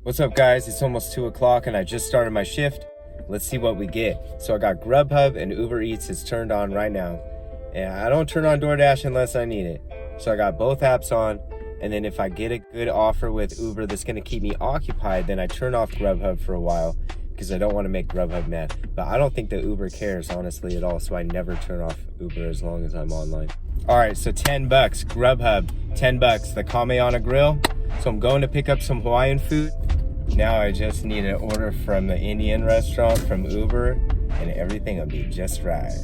What's up, guys? It's almost 2 o'clock and I just started my shift. Let's see what we get. So I got Grubhub and UberEats is turned on right now. And I don't turn on DoorDash unless I need it. So I got both apps on. And then if I get a good offer with Uber that's gonna keep me occupied, then I turn off Grubhub for a while because I don't want to make Grubhub mad. But I don't think that Uber cares, honestly, at all. So I never turn off Uber as long as I'm online. All right, so 10 bucks, Grubhub, 10 bucks, the Kame on a grill. So I'm going to pick up some Hawaiian food. Now I just need an order from the Indian restaurant from Uber and everything will be just right.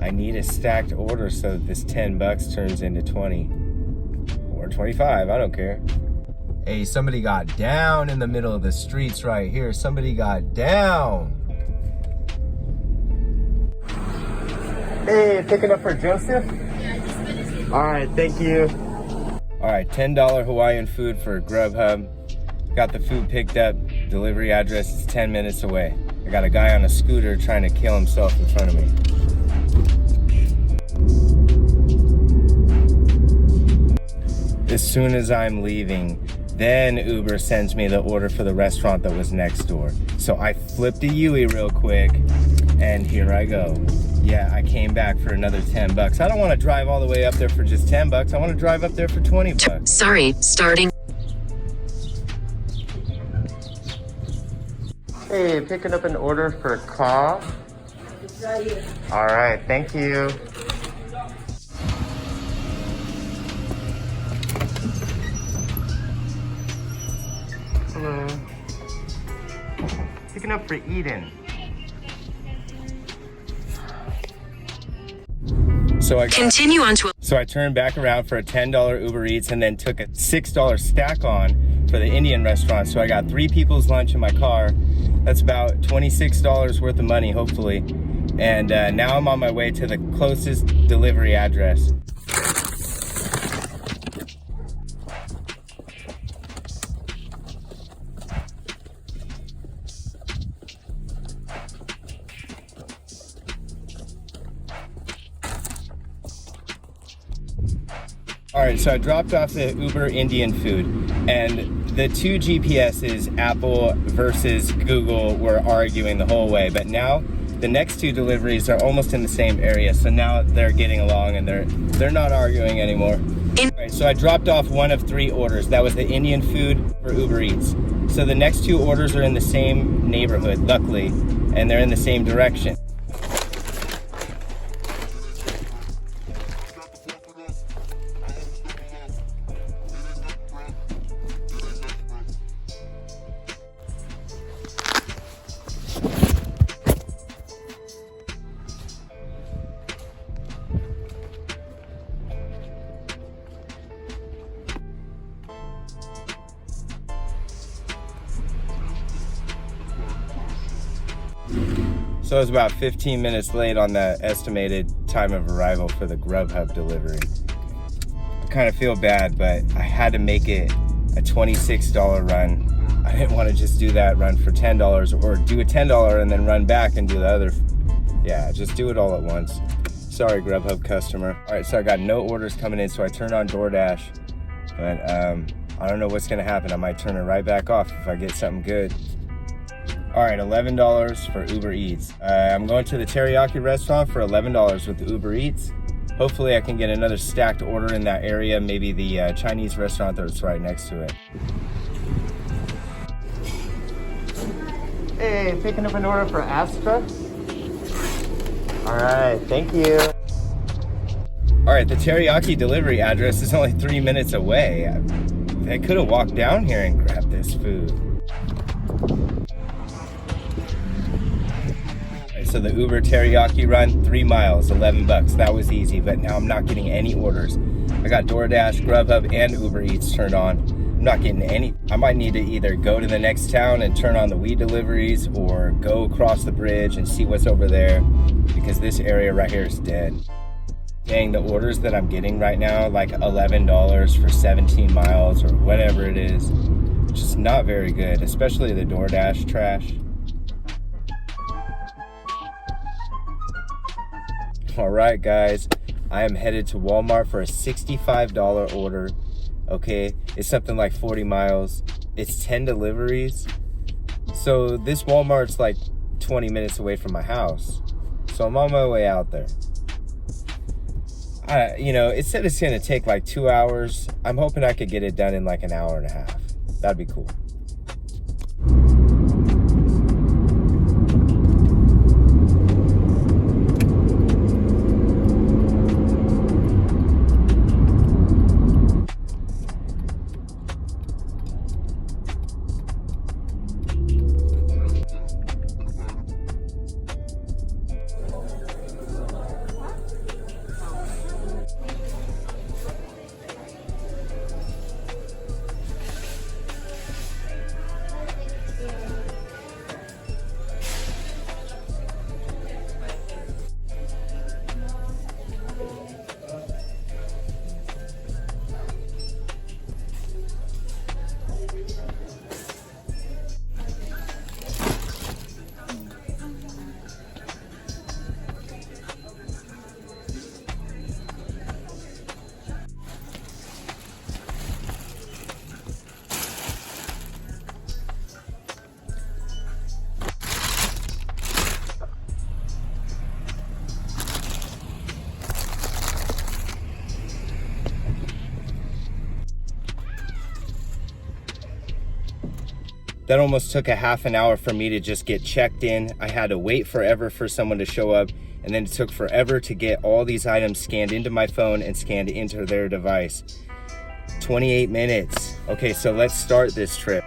I need a stacked order so that this 10 bucks turns into 20 or 25, I don't care. Hey, somebody got down in the middle of the streets right here. Somebody got down. Hey, picking up for Joseph? Yeah, I just finished. All right, thank you. All right, $10 Hawaiian food for Grubhub. Got the food picked up. Delivery address is 10 minutes away. I got a guy on a scooter trying to kill himself in front of me. As soon as I'm leaving, then Uber sends me the order for the restaurant that was next door. So I flipped a Yui real quick and here I go. Yeah, I came back for another 10 bucks. I don't want to drive all the way up there for just 10 bucks. I want to drive up there for 20 bucks. Sorry, starting. Hey, picking up an order for Ka. It's right here. All right, thank you. Hello. Picking up for Eden. So I turned back around for a $10 Uber Eats and then took a $6 stack on for the Indian restaurant. So I got 3 people's lunch in my car. That's about $26 worth of money, hopefully. And now I'm on my way to the closest delivery address. All right, so I dropped off the Uber Indian food, and the two GPSs, Apple versus Google, were arguing the whole way. But now the next 2 deliveries are almost in the same area, so now they're getting along and they're not arguing anymore. All right, so I dropped off one of 3 orders. That was the Indian food for Uber Eats. So the next 2 orders are in the same neighborhood, luckily, and they're in the same direction. So I was about 15 minutes late on the estimated time of arrival for the Grubhub delivery. I kind of feel bad, but I had to make it a $26 run. I didn't want to just do that run for $10 or do a $10 and then run back and do the other. Yeah, just do it all at once. Sorry, Grubhub customer. All right, so I got no orders coming in, so I turned on DoorDash, but I don't know what's gonna happen. I might turn it right back off if I get something good. All right, $11 for Uber Eats. I'm going to the teriyaki restaurant for $11 with the Uber Eats. Hopefully I can get another stacked order in that area, maybe the Chinese restaurant that's right next to it. Hey, picking up an order for Astra. All right, thank you. All right, the teriyaki delivery address is only 3 minutes away. I could have walked down here and grabbed this food. So the Uber teriyaki run, 3 miles, 11 bucks. That was easy, but now I'm not getting any orders. I got DoorDash, Grubhub, and Uber Eats turned on. I'm not getting any. I might need to either go to the next town and turn on the weed deliveries or go across the bridge and see what's over there because this area right here is dead. Dang, the orders that I'm getting right now, like $11 for 17 miles or whatever it is, just not very good, especially the DoorDash trash. All right, guys, I am headed to Walmart for a $65 order. Okay, it's something like 40 miles. It's 10 deliveries. So this Walmart's like 20 minutes away from my house. So I'm on my way out there. It said it's gonna take like 2 hours. I'm hoping I could get it done in like an hour and a half. That'd be cool. That almost took a half an hour for me to just get checked in. I had to wait forever for someone to show up, and then it took forever to get all these items scanned into my phone and scanned into their device. 28 minutes. Okay, so let's start this trip.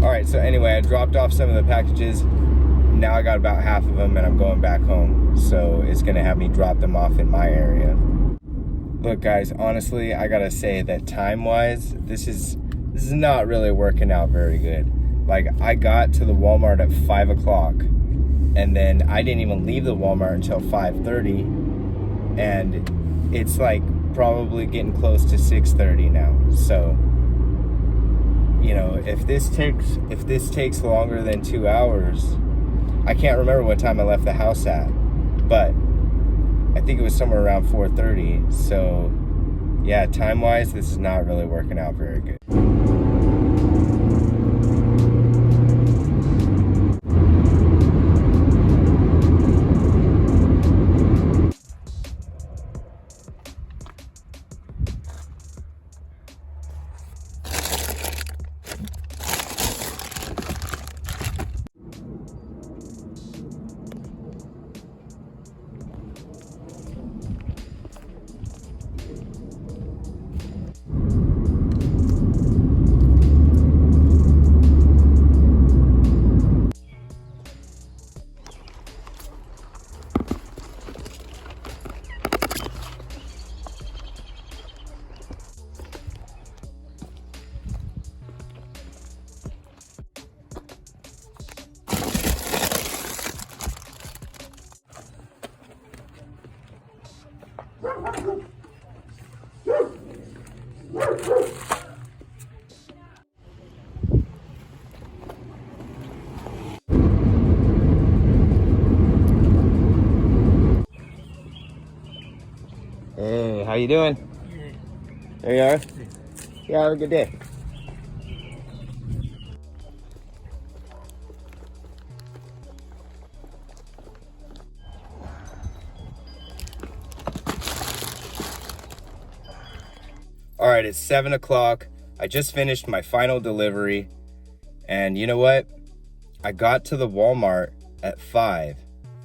All right, so anyway, I dropped off some of the packages. Now I got about half of them and I'm going back home. So it's gonna have me drop them off in my area. Look guys, honestly, I gotta say that time-wise, this is not really working out very good. Like, I got to the Walmart at 5 o'clock and then I didn't even leave the Walmart until 5:30, and it's like probably getting close to 6:30 now. So, if this takes longer than 2 hours, I can't remember what time I left the house at, but I think it was somewhere around 4:30. So yeah, time-wise, this is not really working out very good. you doing? There you are. Yeah, have a good day. All right, it's 7 o'clock. I just finished my final delivery. And you know what? I got to the Walmart at 5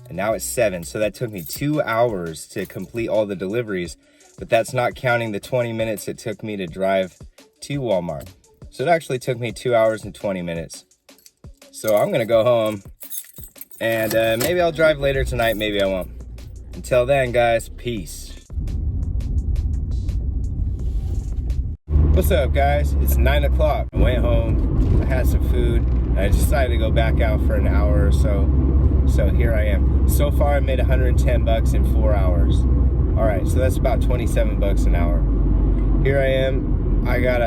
and now it's 7. So that took me 2 hours to complete all the deliveries, but that's not counting the 20 minutes it took me to drive to Walmart. So it actually took me 2 hours and 20 minutes. So I'm gonna go home and maybe I'll drive later tonight, maybe I won't. Until then, guys, peace. What's up, guys? It's 9 o'clock. I went home, I had some food, and I decided to go back out for an hour or so. So here I am. So far, I made 110 bucks in 4 hours. All right, so that's about 27 bucks an hour. Here I am. I got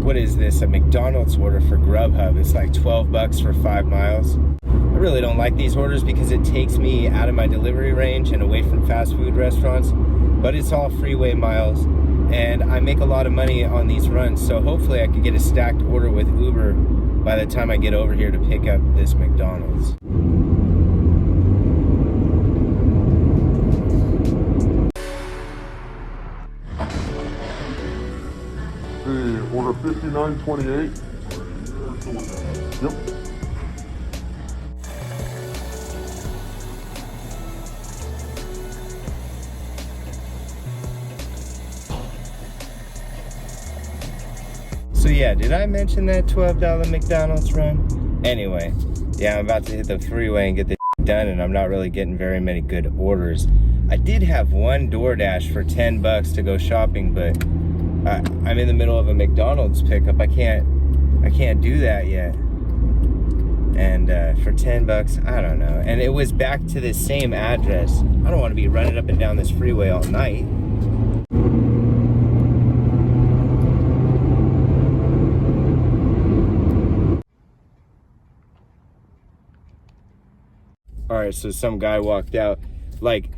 what is this? A McDonald's order for Grubhub. It's like 12 bucks for 5 miles. I really don't like these orders because it takes me out of my delivery range and away from fast food restaurants, but it's all freeway miles. And I make a lot of money on these runs, so hopefully I could get a stacked order with Uber by the time I get over here to pick up this McDonald's. Hey, order 5928. Yep. So yeah, did I mention that $12 McDonald's run? Anyway, yeah, I'm about to hit the freeway and get this done, and I'm not really getting very many good orders. I did have one DoorDash for 10 bucks to go shopping, but I'm in the middle of a McDonald's pickup. I can't do that yet. And for 10 bucks, I don't know. And it was back to the same address. I don't want to be running up and down this freeway all night. All right, so some guy walked out. Like,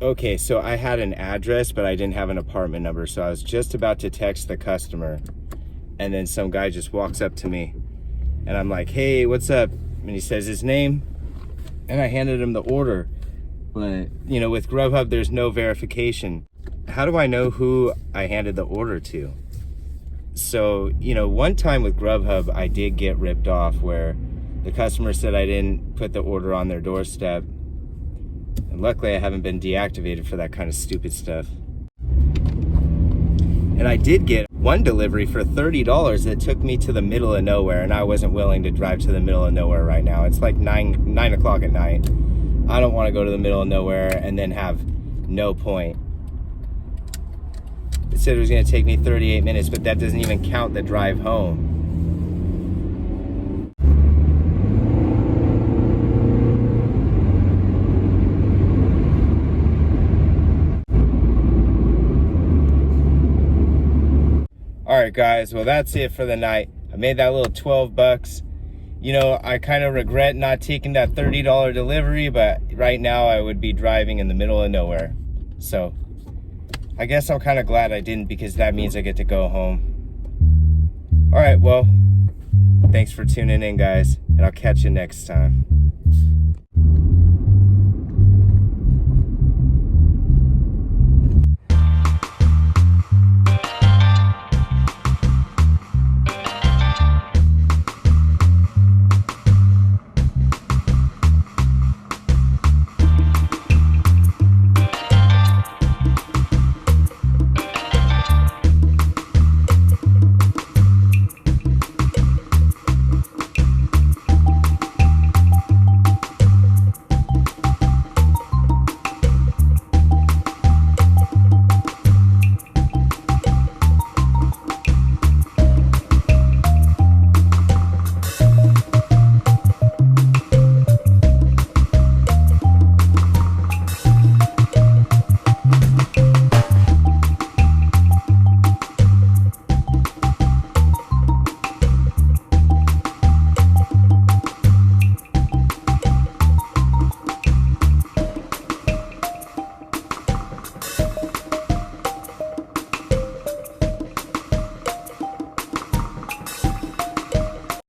okay, so I had an address, but I didn't have an apartment number. So I was just about to text the customer, and then some guy just walks up to me, and I'm like, hey, what's up? And he says his name, and I handed him the order. But, you know, with Grubhub, there's no verification. How do I know who I handed the order to? So, you know, one time with Grubhub, I did get ripped off where the customer said I didn't put the order on their doorstep. And luckily I haven't been deactivated for that kind of stupid stuff. And I did get one delivery for $30 that took me to the middle of nowhere, and I wasn't willing to drive to the middle of nowhere right now. It's like 9 o'clock at night. I don't want to go to the middle of nowhere and then have no point. It said it was going to take me 38 minutes, but that doesn't even count the drive home. All right, guys, well, that's it for the night. I made that little 12 bucks. You know, I kind of regret not taking that $30 delivery, but right now I would be driving in the middle of nowhere. So I guess I'm kind of glad I didn't, because that means I get to go home. All right, well, thanks for tuning in, guys, and I'll catch you next time.